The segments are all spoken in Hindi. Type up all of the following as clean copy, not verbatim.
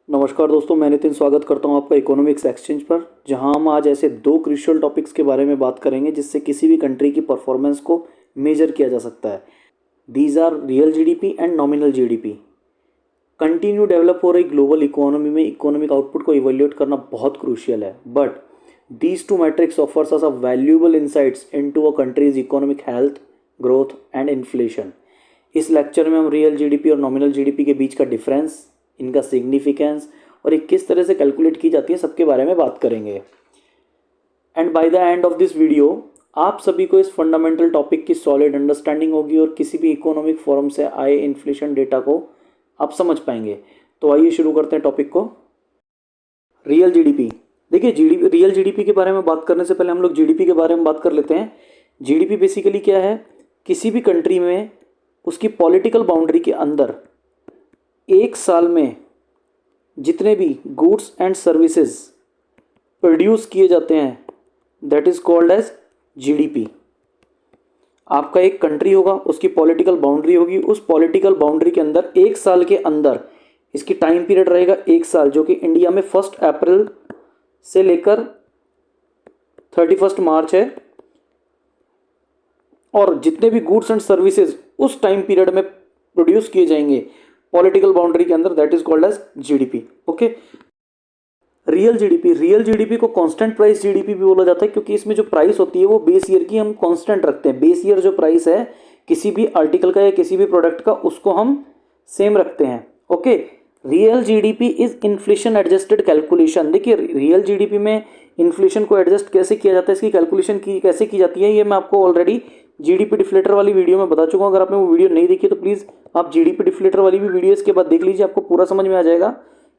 नमस्कार दोस्तों, मैं नितिन स्वागत करता हूं आपका इकोनॉमिक्स एक्सचेंज पर, जहां हम आज ऐसे दो क्रूशियल टॉपिक्स के बारे में बात करेंगे जिससे किसी भी कंट्री की परफॉर्मेंस को मेजर किया जा सकता है। These are real GDP and nominal GDP. Continue develop हो रही ग्लोबल इकोनॉमी में इकोनॉमिक आउटपुट को इवेल्युएट करना बहुत क्रूशियल है, but these two metrics offers us a valuable insights into a country's economic health, growth and inflation. इस लेक्चर में हम रियल जीडीपी और नॉमिनल जीडीपी के बीच का डिफरेंस, इनका सिग्निफिकेंस और ये किस तरह से कैलकुलेट की जाती है सबके बारे में बात करेंगे। And by the end of this video आप सभी को इस फंडामेंटल टॉपिक की सॉलिड अंडरस्टैंडिंग होगी और किसी भी इकोनॉमिक फोरम से आए इन्फ्लेशन डेटा को आप समझ पाएंगे। तो आइए शुरू करते हैं टॉपिक को। Real GDP. देखिए, जीडीपी, रियल जीडीपी के बारे में बात करने से पहले हम लोग जीडीपी के बारे में बात कर लेते हैं। जीडीपी बेसिकली क्या है? किसी भी कंट्री में उसकी पॉलिटिकल बाउंड्री के अंदर एक साल में जितने भी गुड्स एंड सर्विसेज प्रोड्यूस किए जाते हैं, that is called as GDP. आपका एक कंट्री होगा, उसकी पॉलिटिकल बाउंड्री होगी, उस पॉलिटिकल बाउंड्री के अंदर एक साल के अंदर इसकी टाइम पीरियड रहेगा एक साल, जो कि इंडिया में 1 अप्रैल से लेकर 31 मार्च है। और जितने भी गुड्स एंड सर्विसेज उस टाइम पीरियड में प्रोड्यूस किए जाएंगे पॉलिटिकल बाउंड्री के अंदर, that is called as GDP. Okay. Real GDP को कांस्टेंट प्राइस जीडीपी भी बोला जाता है, क्योंकि इसमें जो प्राइस होती है वो बेस ईयर की हम कांस्टेंट रखते हैं। बेस ईयर जो प्राइस है किसी भी आर्टिकल का या किसी भी प्रोडक्ट का, उसको हम सेम रखते हैं। Okay. Real GDP is inflation adjusted calculation. देखिए, रियल जीडीपी में इन्फ्लेशन को एडजस्ट कैसे किया जाता है, इसकी कैलकुलेशन कैसे की जाती है, ये मैं आपको ऑलरेडी जीडीपी डिफ्लेटर वाली वीडियो में बता चुका हूँ। अगर आपने वो वीडियो नहीं देखी तो प्लीज़ आप जीडीपी डिफ्लेटर वाली भी वीडियो इसके बाद देख लीजिए, आपको पूरा समझ में आ जाएगा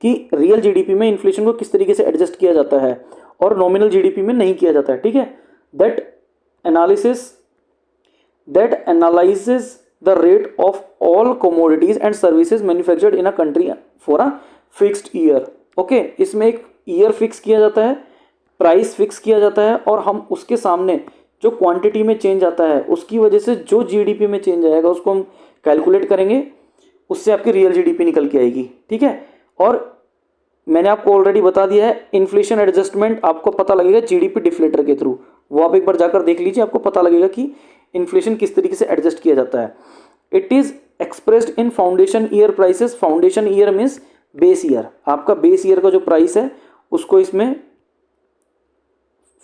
कि रियल जीडीपी में इन्फ्लेशन को किस तरीके से एडजस्ट किया जाता है और नॉमिनल जीडीपी में नहीं किया जाता है। ठीक है। That analyses the rate of all commodities and services manufactured in a country for a fixed year. Okay. इसमें एक ईयर फिक्स किया जाता है, प्राइस फिक्स किया जाता है, और हम उसके सामने जो क्वांटिटी में चेंज आता है उसकी वजह से जो जीडीपी में चेंज आएगा उसको हम कैलकुलेट करेंगे, उससे आपकी रियल जीडीपी निकल के आएगी। ठीक है। और मैंने आपको ऑलरेडी बता दिया है, इन्फ्लेशन एडजस्टमेंट आपको पता लगेगा जीडीपी डिफ्लेटर के थ्रू। वो आप एक बार जाकर देख लीजिए, आपको पता लगेगा कि इन्फ्लेशन किस तरीके से एडजस्ट किया जाता है। It is expressed in foundation year prices. Foundation year means base year. आपका बेस ईयर का जो प्राइस है उसको इसमें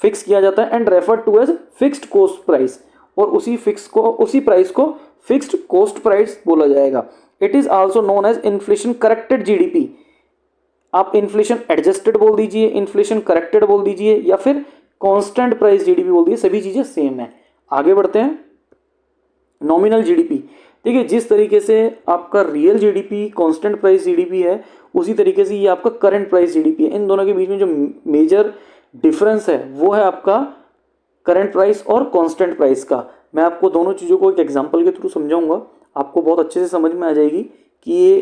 फिक्स किया जाता है and refer to as fixed cost price, और उसी प्राइस को फिक्स्ड कॉस्ट प्राइस बोला जाएगा। It is also known as inflation corrected GDP. आप इन्फ्लेशन एडजस्टेड बोल दीजिए, इन्फ्लेशन करेक्टेड बोल दीजिए, या फिर कांस्टेंट प्राइस जीडीपी बोल दीजिए, सभी चीजें सेम है। आगे बढ़ते हैं। Nominal GDP. देखिए, जिस तरीके से आपका real GDP constant price GDP है, उसी तरीके से ये आपका करंट प्राइस जीडीपी है। इन दोनों के बीच में जो मेजर डिफरेंस है वो है आपका करंट प्राइस और कांस्टेंट प्राइस का। मैं आपको दोनों चीज़ों को एक एग्जांपल के थ्रू समझाऊंगा, आपको बहुत अच्छे से समझ में आ जाएगी कि ये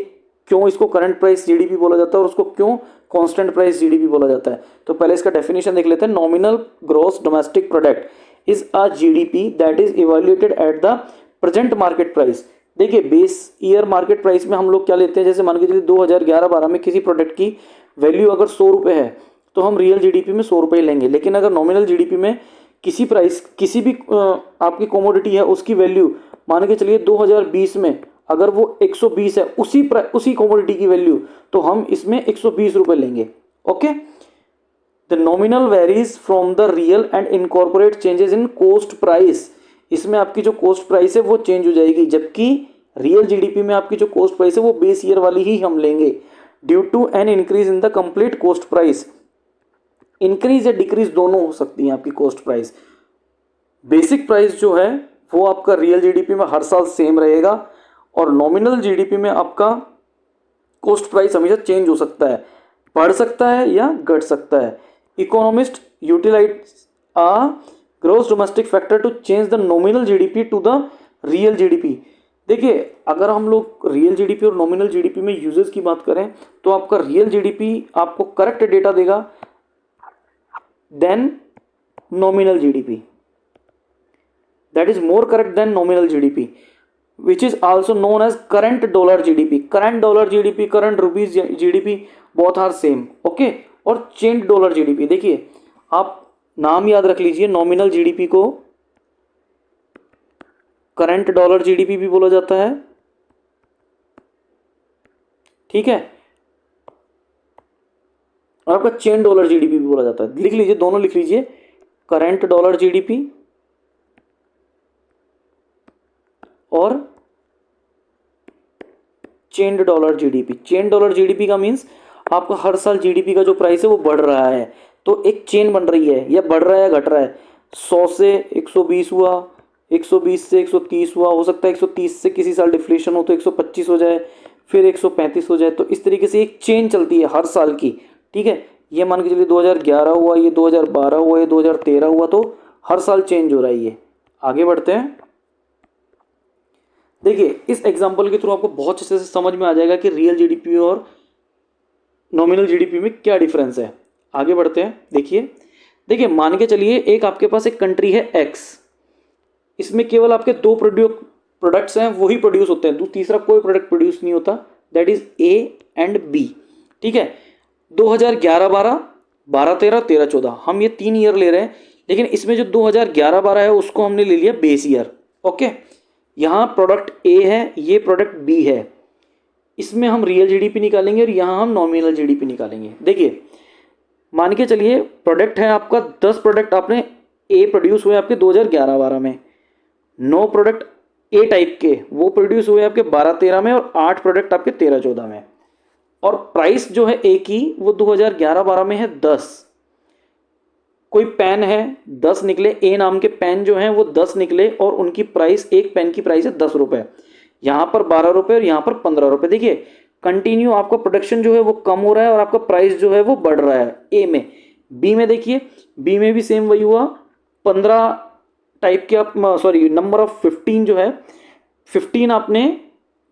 क्यों इसको करंट प्राइस जीडीपी बोला जाता है और उसको क्यों कांस्टेंट प्राइस जीडीपी बोला जाता है। तो पहले इसका डेफिनेशन देख लेते हैं। Nominal gross domestic product is a GDP that is evaluated at the present market price. देखिए, बेस ईयर मार्केट प्राइस में हम लोग क्या लेते हैं, जैसे मान के चलिए 2011-12 में किसी प्रोडक्ट की वैल्यू अगर 100 रुपये है तो हम रियल जीडीपी में 100 रुपये लेंगे। लेकिन अगर नॉमिनल जीडीपी में किसी भी आपकी कमोडिटी है उसकी वैल्यू मान के चलिए 2020 में अगर वो 120 है, उसी कमोडिटी की वैल्यू, तो हम इसमें 120 रुपये लेंगे। Okay. The nominal varies from the real and incorporate changes in cost price. इसमें आपकी जो कॉस्ट प्राइस है वो चेंज हो जाएगी, जबकि रियल जीडीपी में आपकी जो कॉस्ट प्राइस है वो बेस ईयर वाली ही हम लेंगे। Due to an increase in the complete cost price. Increase या डिक्रीज दोनों हो सकती है आपकी कॉस्ट प्राइस। बेसिक प्राइस जो है वो आपका रियल जीडीपी में हर साल सेम रहेगा, और नॉमिनल जीडीपी में आपका कॉस्ट प्राइस हमेशा चेंज हो सकता है, बढ़ सकता है या घट सकता है। Economist utilize a gross domestic factor to change the nominal GDP to the real GDP. देखिए, अगर हम लोग रियल जीडीपी और नॉमिनल जीडीपी में यूजेस की बात करें तो आपका रियल जीडीपी आपको करेक्ट डेटा देगा than nominal GDP, that is more correct than nominal GDP, which is also known as current dollar GDP, current dollar GDP, current rupees GDP, both are same, okay. और चेंज डॉलर जीडीपी, देखिए आप नाम याद रख लीजिए, नॉमिनल जीडीपी को करंट डॉलर जीडीपी भी बोला जाता है, ठीक है, और आपका चेन डॉलर जीडीपी भी बोला जाता है। लिख लीजिए, दोनों लिख लीजिए, करंट डॉलर जीडीपी और chained dollar GDP. Chain dollar GDP का मीन्स आपका हर साल जीडीपी का जो प्राइस है वो बढ़ रहा है, तो एक चेन बन रही है, या बढ़ रहा है या घट रहा है। 100 से 120 हुआ, 120 से 130 हुआ, हो सकता है 130 से किसी साल डिफ्लेशन हो तो 125 हो जाए, फिर 135 हो जाए। तो इस तरीके से एक चेन चलती है हर साल की, ठीक है। ये मान के चलिए 2011 हुआ, ये 2012 हुआ, ये 2013 हुआ, तो हर साल चेंज हो रहा है ये। आगे बढ़ते हैं। देखिए इस एग्जांपल के थ्रू आपको बहुत अच्छे से समझ में आ जाएगा कि रियल जीडीपी और नॉमिनल जीडीपी में क्या डिफरेंस है। आगे बढ़ते हैं। देखिए मान के चलिए एक आपके पास एक कंट्री है एक्स, इसमें केवल आपके दो प्रोडक्ट्स हैं, वही प्रोड्यूस होते हैं, तीसरा कोई प्रोडक्ट प्रोड्यूस नहीं होता, that is A and B, ठीक है। 2011-12, 12-13, 13-14, हम ये 3 ईयर ले रहे हैं, लेकिन इसमें जो 2011-12 है उसको हमने ले लिया बेस ईयर, ओके। यहाँ प्रोडक्ट ए है, ये प्रोडक्ट बी है, इसमें हम रियल जीडीपी निकालेंगे और यहाँ हम नॉमिनल जीडीपी निकालेंगे। देखिए मान के चलिए प्रोडक्ट है आपका 10 प्रोडक्ट आपने ए प्रोड्यूस हुए आपके 2011-12 में, 9 प्रोडक्ट ए टाइप के वो प्रोड्यूस हुए आपके 12-13 में, और 8 प्रोडक्ट आपके 13-14 में। और प्राइस जो है ए की वो 2011-12 में है 10। कोई पेन है 10 निकले, ए नाम के पेन जो हैं वो 10 निकले, और उनकी प्राइस, एक पेन की प्राइस है 10 रुपये, यहाँ पर 12 रुपये और यहाँ पर 15 रुपये। देखिए कंटिन्यू आपका प्रोडक्शन जो है वो कम हो रहा है और आपका प्राइस जो है वो बढ़ रहा है ए में। बी में देखिए, बी में भी सेम वही हुआ, 15 टाइप के आप सॉरी नंबर ऑफ 15 जो है, 15 आपने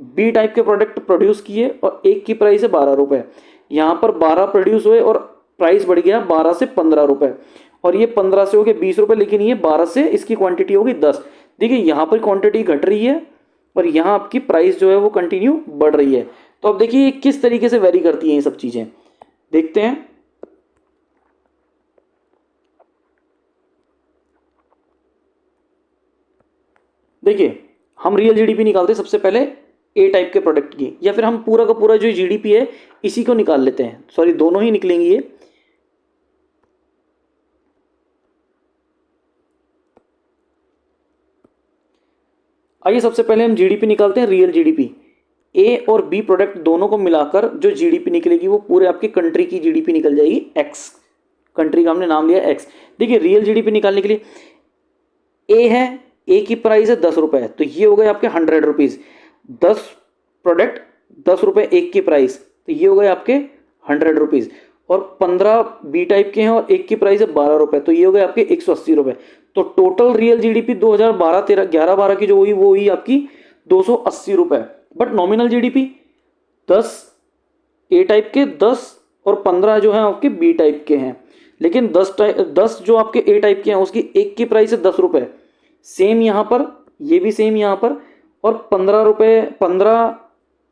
बी टाइप के प्रोडक्ट प्रोड्यूस किए और एक की प्राइस है 12 रुपये। यहाँ पर 12 प्रोड्यूस हुए और प्राइस बढ़ गया 12 से 15 रुपये, और ये 15 से हो गए 20 रुपये, लेकिन ये 12 से इसकी क्वांटिटी होगी 10। देखिए यहाँ पर क्वांटिटी घट रही है और यहाँ आपकी प्राइस जो है वो कंटिन्यू बढ़ रही है। तो अब देखिए ये किस तरीके से वेरी करती हैं ये सब चीज़ें, देखते हैं। देखिए हम रियल जीडीपी निकालते हैं सबसे पहले ए टाइप के प्रोडक्ट की, या फिर हम पूरा का पूरा जो जीडीपी है इसी को निकाल लेते हैं, सॉरी दोनों ही निकलेंगे ये। आइए सबसे पहले हम जीडीपी निकालते हैं, रियल जीडीपी। ए और बी प्रोडक्ट दोनों को मिलाकर जो जीडीपी निकलेगी वो पूरे आपकी कंट्री की जीडीपी निकल जाएगी एक्स। कंट्री का हमने नाम लिया एक्स। देखिए रियल जीडीपी निकालने के लिए ए है, ए की प्राइस है 10 रुपये, तो ये हो गए आपके 100 रुपीज़। 10 प्रोडक्ट 10 रुपये एक की प्राइस, तो ये हो गए आपके 100 रुपीज़। और 15 बी टाइप के हैं और एक की प्राइस है 12 रुपये, तो ये हो गए आपके 180 रुपये। तो टोटल रियल जीडीपी 2012-13 11-12 की जो हुई वो हुई आपकी 280 रुपये। But nominal GDP 10 A type के, 10 और 15 जो है आपके बी टाइप के हैं, लेकिन 10 जो आपके ए टाइप के हैं उसकी एक की प्राइस है 10 रुपये, सेम यहाँ पर, ये भी सेम यहाँ पर। और 15 रुपये, 15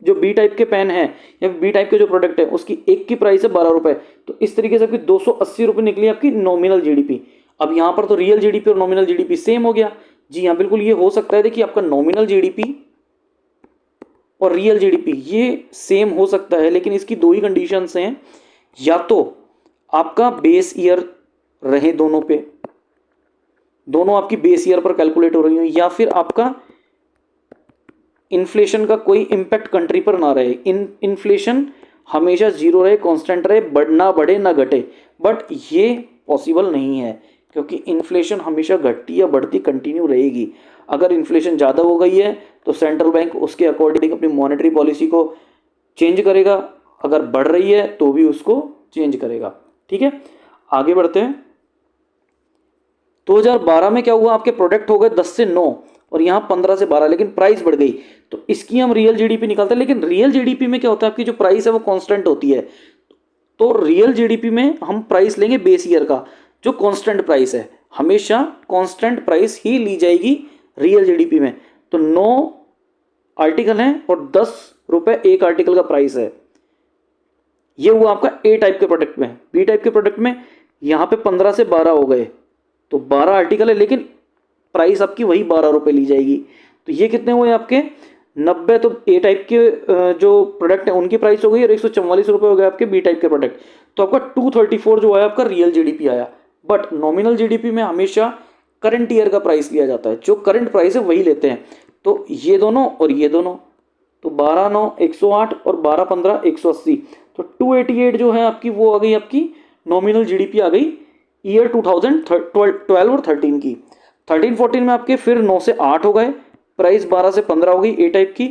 जो बी टाइप के पेन है या बी टाइप के जो प्रोडक्ट है उसकी एक की प्राइस है 12 रुपये। तो इस तरीके से आपकी 280 रुपये निकली आपकी नॉमिनल जीडीपी। अब यहाँ पर तो रियल जीडीपी और नॉमिनल जीडीपी सेम हो गया। जी हाँ बिल्कुल ये हो सकता है, देखिए आपका नॉमिनल जीडीपी और रियल जीडीपी ये सेम हो सकता है, लेकिन इसकी दो ही कंडीशंस हैं, या तो आपका बेस ईयर रहे दोनों पे, दोनों आपकी बेस ईयर पर कैलकुलेट हो रही हो, या फिर आपका इन्फ्लेशन का कोई इम्पैक्ट कंट्री पर ना रहे। इन्फ्लेशन हमेशा जीरो रहे, कांस्टेंट रहे, ना बढ़े ना घटे। बट ये पॉसिबल नहीं है, क्योंकि इन्फ्लेशन हमेशा घटती या बढ़ती कंटिन्यू रहेगी। अगर इन्फ्लेशन ज़्यादा हो गई है तो सेंट्रल बैंक उसके अकॉर्डिंग अपनी मॉनेटरी पॉलिसी को चेंज करेगा, अगर बढ़ रही है तो भी उसको चेंज करेगा, ठीक है। आगे बढ़ते हैं। 2012 में क्या हुआ, आपके प्रोडक्ट हो गए 10 से 9 और यहाँ 15 से 12, लेकिन प्राइस बढ़ गई, तो इसकी हम रियल जीडीपी निकालते हैं। लेकिन रियल जीडीपी में क्या होता है, आपकी जो प्राइस है वो कांस्टेंट होती है, तो रियल जीडीपी में हम प्राइस लेंगे बेस ईयर का, जो कांस्टेंट प्राइस है, हमेशा कांस्टेंट प्राइस ही ली जाएगी रियल जीडीपी में। तो 9 आर्टिकल हैं और 10 रुपये एक आर्टिकल का प्राइस है, ये हुआ आपका ए टाइप के प्रोडक्ट में। बी टाइप के प्रोडक्ट में यहाँ पे 15 से 12 हो गए, तो 12 आर्टिकल है, लेकिन प्राइस आपकी वही 12 रुपये ली जाएगी। तो ये कितने हुए आपके 90। तो ए टाइप के जो प्रोडक्ट है उनकी प्राइस हो गई और 144 रुपये हो गए आपके बी टाइप के प्रोडक्ट। तो आपका 234 जो आया आपका रियल जीडीपी आया। बट नॉमिनल जीडीपी में हमेशा करंट ईयर का प्राइस लिया जाता है, जो करंट प्राइस है वही लेते हैं। तो ये दोनों और ये दोनों, तो 12/9 108 और 12/15 180, तो 288 जो है आपकी वो आ गई आपकी नॉमिनल जीडीपी आ गई ईयर 2012 और 13 की। 13-14 में आपके फिर 9 से 8 हो गए, प्राइस 12 से 15 हो गई ए टाइप की,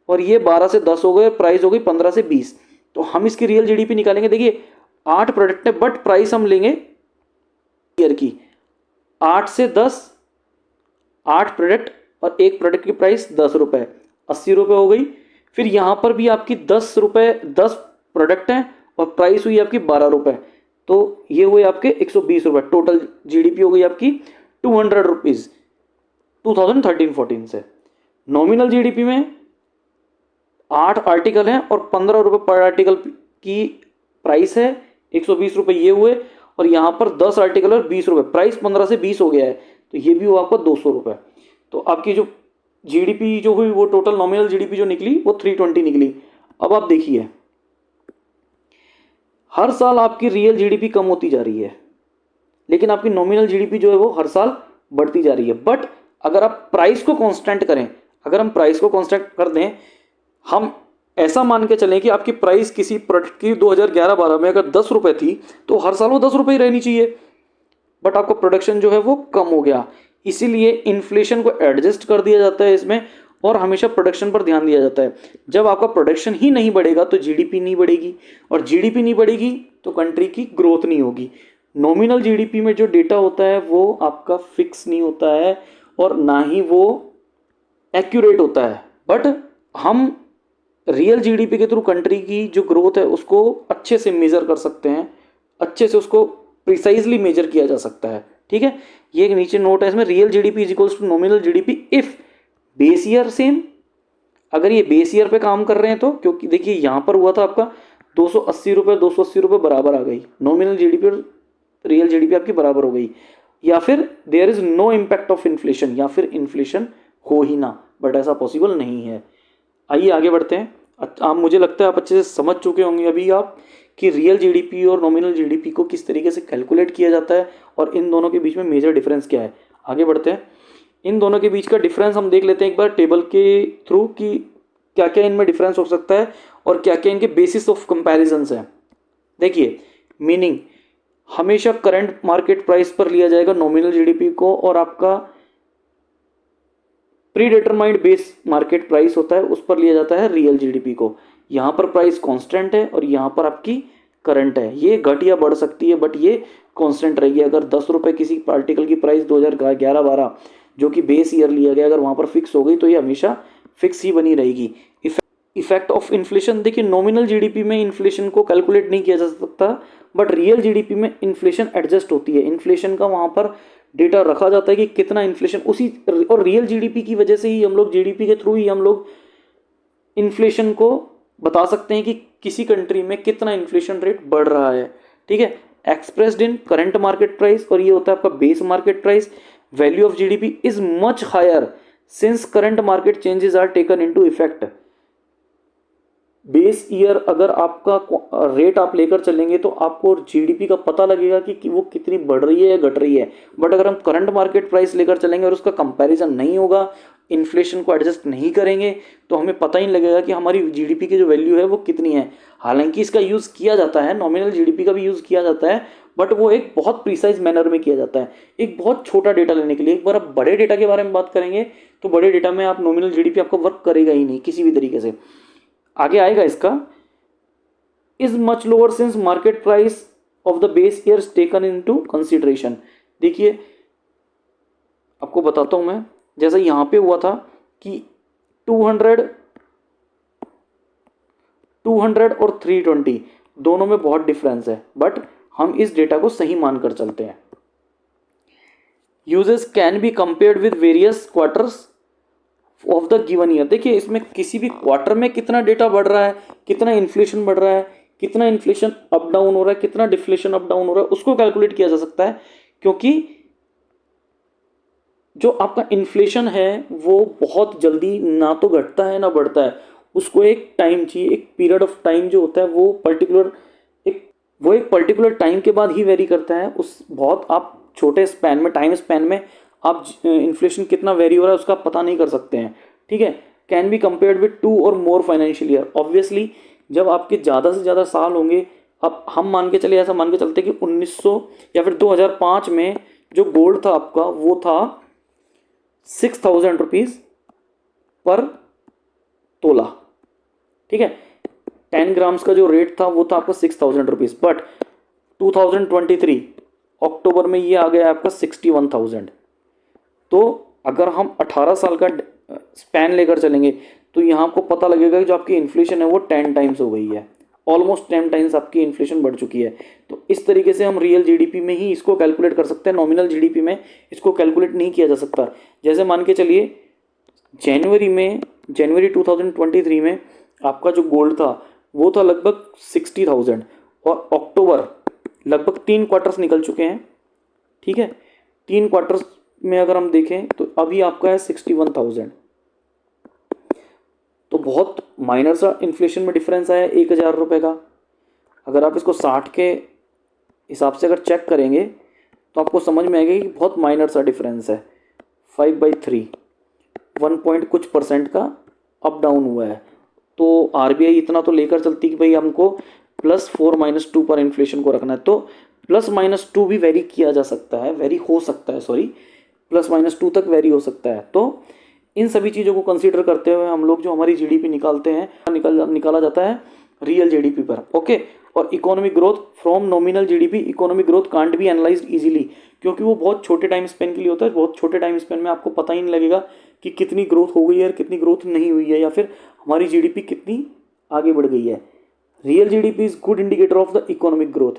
और ये 12 से 10 हो गए, प्राइस हो गई 15 से 20। तो हम इसकी रियल जीडीपी निकालेंगे। देखिए 8 प्रोडक्ट है बट प्राइस हम लेंगे ईयर की। 8 से 10, 8 प्रोडक्ट और एक प्रोडक्ट की प्राइस 10 रुपये, 80 रुपये हो गई। फिर यहाँ पर भी आपकी 10 रुपये, 10 प्रोडक्ट हैं और प्राइस हुई आपकी 12 रुपये, तो ये हुए आपके 120 रुपये। टोटल जीडीपी हो गई आपकी 200 रुपीज़ 2013-14 से। नॉमिनल जीडीपी में 8 आर्टिकल हैं और 15 रुपये पर आर्टिकल की प्राइस है, 120 रुपये ये हुए, और यहाँ पर 10 आर्टिकल और 20 रुपये, प्राइस 15 से 20 हो गया है, तो ये भी हुआ आपका 200 रुपये। तो आपकी जो जीडीपी जो हुई वो टोटल नॉमिनल जीडीपी जो निकली वो 320 निकली। अब आप देखिए हर साल आपकी रियल जीडीपी कम होती जा रही है, लेकिन आपकी नॉमिनल जीडीपी जो है वो हर साल बढ़ती जा रही है। बट अगर आप प्राइस को कांस्टेंट करें, अगर हम प्राइस को कांस्टेंट कर दें, हम ऐसा मान के चलें कि आपकी प्राइस किसी प्रोडक्ट की 2011-12 में अगर 10 रुपये थी तो हर साल वो 10 रुपये ही रहनी चाहिए। बट आपका प्रोडक्शन जो है वो कम हो गया, इसीलिए इन्फ्लेशन को एडजस्ट कर दिया जाता है इसमें, और हमेशा प्रोडक्शन पर ध्यान दिया जाता है। जब आपका प्रोडक्शन ही नहीं बढ़ेगा तो जीडीपी नहीं बढ़ेगी, और जीडीपी नहीं बढ़ेगी तो कंट्री की ग्रोथ नहीं होगी। नॉमिनल जीडीपी में जो डेटा होता है वो आपका फिक्स नहीं होता है और ना ही वो एक्यूरेट होता है। बट हम रियल जीडीपी के थ्रू कंट्री की जो ग्रोथ है उसको अच्छे से मेज़र कर सकते हैं, अच्छे से उसको प्रिसाइजली मेजर किया जा सकता है। ठीक है, ये एक नीचे नोट है इसमें, real GDP is equals to nominal GDP if base year same. अगर ये बेस ईयर पे काम कर रहे हैं तो, क्योंकि देखिए यहाँ पर हुआ था आपका 280 रुपये, 280 रुपये बराबर आ गई, नॉमिनल जीडीपी और रियल जीडीपी आपकी बराबर हो गई। या फिर there is no impact of inflation, या फिर इन्फ्लेशन हो ही ना, बट ऐसा पॉसिबल नहीं है। आइए आगे बढ़ते हैं। आप, मुझे लगता है आप अच्छे से समझ चुके होंगे अभी आप कि रियल जीडीपी और नॉमिनल जीडीपी को किस तरीके से कैलकुलेट किया जाता है और इन दोनों के बीच में मेजर डिफरेंस क्या है। आगे बढ़ते हैं, इन दोनों के बीच का डिफरेंस हम देख लेते हैं एक बार टेबल के थ्रू कि क्या क्या इनमें डिफरेंस हो सकता है और क्या क्या इनके बेसिस ऑफ कंपैरिजंस हैं। देखिए मीनिंग, हमेशा करंट मार्केट प्राइस पर लिया जाएगा नॉमिनल जीडीपी को, और आपका pre determined base market price होता है उस पर लिया जाता है रियल जीडीपी को। यहाँ पर प्राइस कांस्टेंट है और यहाँ पर आपकी करंट है, ये घट या बढ़ सकती है बट ये कांस्टेंट रहेगी। अगर 10 रुपये किसी आर्टिकल की प्राइस 2011-12 जो कि बेस ईयर लिया गया, अगर वहाँ पर फिक्स हो गई तो ये हमेशा फिक्स ही बनी रहेगी। इफेक्ट ऑफ इन्फ्लेशन, देखिए नॉमिनल जीडीपी में इन्फ्लेशन को कैलकुलेट नहीं किया जा सकता, बट रियल जीडीपी में इन्फ्लेशन एडजस्ट होती है। इन्फ्लेशन का वहाँ पर डेटा रखा जाता है कि कितना इन्फ्लेशन उसी, और रियल जीडीपी की वजह से ही हम लोग, जीडीपी के थ्रू ही हम लोग इन्फ्लेशन को बता सकते हैं कि किसी कंट्री में कितना इन्फ्लेशन रेट बढ़ रहा है। ठीक है, expressed in current market price, और ये होता है आपका base market price. Value of GDP is much higher since current market changes are taken into effect. Base year अगर आपका रेट आप लेकर चलेंगे तो आपको जीडीपी का पता लगेगा कि वो कितनी बढ़ रही है या घट रही है। बट अगर हम करंट मार्केट प्राइस लेकर चलेंगे और उसका कंपैरिजन नहीं होगा, इन्फ्लेशन को एडजस्ट नहीं करेंगे, तो हमें पता ही नहीं लगेगा कि हमारी जीडीपी की जो वैल्यू है वो कितनी है। हालांकि इसका यूज़ किया जाता है, नॉमिनल जीडीपी का भी यूज़ किया जाता है, बट वो एक बहुत प्रिसाइज मैनर में किया जाता है, एक बहुत छोटा डेटा लेने के लिए। एक बार आप बड़े डेटा के बारे में बात करेंगे तो बड़े डेटा में आप नॉमिनल जीडीपी आपका वर्क करेगा ही नहीं किसी भी तरीके से। आगे आएगा इसका, is much lower since market price of the base year taken into consideration. देखिए आपको बताता हूं मैं, जैसा यहां पे हुआ था कि 200 और 320 दोनों में बहुत डिफरेंस है, बट हम इस डेटा को सही मानकर चलते हैं। Uses can be compared with various quarters of the given year. देखिए इसमें किसी भी क्वार्टर में कितना डेटा बढ़ रहा है, कितना इन्फ्लेशन बढ़ रहा है, कितना इन्फ्लेशन अप डाउन हो रहा है, कितना डिफ्लेशन अप डाउन हो रहा है, उसको कैलकुलेट किया जा सकता है। क्योंकि जो आपका इन्फ्लेशन है वो बहुत जल्दी ना तो घटता है ना बढ़ता है, उसको एक टाइम चाहिए, एक पीरियड ऑफ टाइम जो होता है वो एक पर्टिकुलर टाइम के बाद ही वेरी करता है। उस बहुत आप छोटे स्पैन में, टाइम स्पैन में आप इन्फ्लेशन कितना वेरी हो रहा है उसका पता नहीं कर सकते हैं, ठीक है। कैन बी कंपेयर्ड विद 2 और मोर फाइनेंशियल ईयर। ऑब्वियसली जब आपके ज़्यादा से ज़्यादा साल होंगे, अब हम मान के चले, ऐसा मान के चलते कि 1900 या फिर 2005 में जो गोल्ड था आपका वो था 6,000 रुपीज़ पर तोला, ठीक है। 10 ग्राम्स का जो रेट था वो था आपका 6,000 रुपीज़, बट 2023 अक्टूबर में ये आ गया आपका 61,000। तो अगर हम 18 साल का स्पैन लेकर चलेंगे तो यहाँ आपको पता लगेगा कि जो आपकी इन्फ्लेशन है वो 10 टाइम्स हो गई है, ऑलमोस्ट 10 टाइम्स आपकी इन्फ्लेशन बढ़ चुकी है। तो इस तरीके से हम रियल जीडीपी में ही इसको कैलकुलेट कर सकते हैं, नॉमिनल जीडीपी में इसको कैलकुलेट नहीं किया जा सकता। जैसे मान के चलिए जनवरी 2023 में आपका जो गोल्ड था वो था लगभग 60,000 और अक्टूबर लगभग 3 क्वार्टर्स निकल चुके हैं, ठीक है। 3 क्वार्टर्स में अगर हम देखें तो अभी आपका है 61,000। तो बहुत माइनर सा इन्फ्लेशन में डिफरेंस आया 1,000 रुपये का। अगर आप इसको 60 के हिसाब से अगर चेक करेंगे तो आपको समझ में आएगा कि बहुत माइनर सा डिफरेंस है। 5/3 1 पॉइंट कुछ % का अप डाउन हुआ है। तो आरबीआई इतना तो लेकर चलती कि भाई हमको +4 - 2 पर इन्फ्लेशन को रखना है, तो +-2 भी वेरी किया जा सकता है, वेरी हो सकता है, सॉरी +-2 तक वेरी हो सकता है। तो इन सभी चीज़ों को कंसीडर करते हुए हम लोग जो हमारी जीडीपी निकालते हैं निकाला जाता है रियल जीडीपी पर, ओके। और economic growth from nominal GDP, economic growth can't be analysed easily, क्योंकि वो बहुत छोटे टाइम स्पेन के लिए होता है। बहुत छोटे टाइम स्पेन में आपको पता ही नहीं लगेगा कि कितनी ग्रोथ हो गई है और कितनी ग्रोथ नहीं हुई है, या फिर हमारी जीडीपी कितनी आगे बढ़ गई है। Real GDP is good indicator of the economic growth.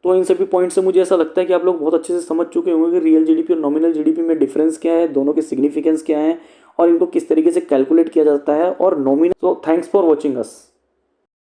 तो इन सभी पॉइंट से मुझे ऐसा लगता है कि आप लोग बहुत अच्छे से समझ चुके होंगे कि रियल जीडीपी और नॉमिनल जीडीपी में डिफरेंस क्या है, दोनों के सिग्निफिकेंस क्या है और इनको किस तरीके से कैलकुलेट किया जाता है और nominal. So thanks for watching us.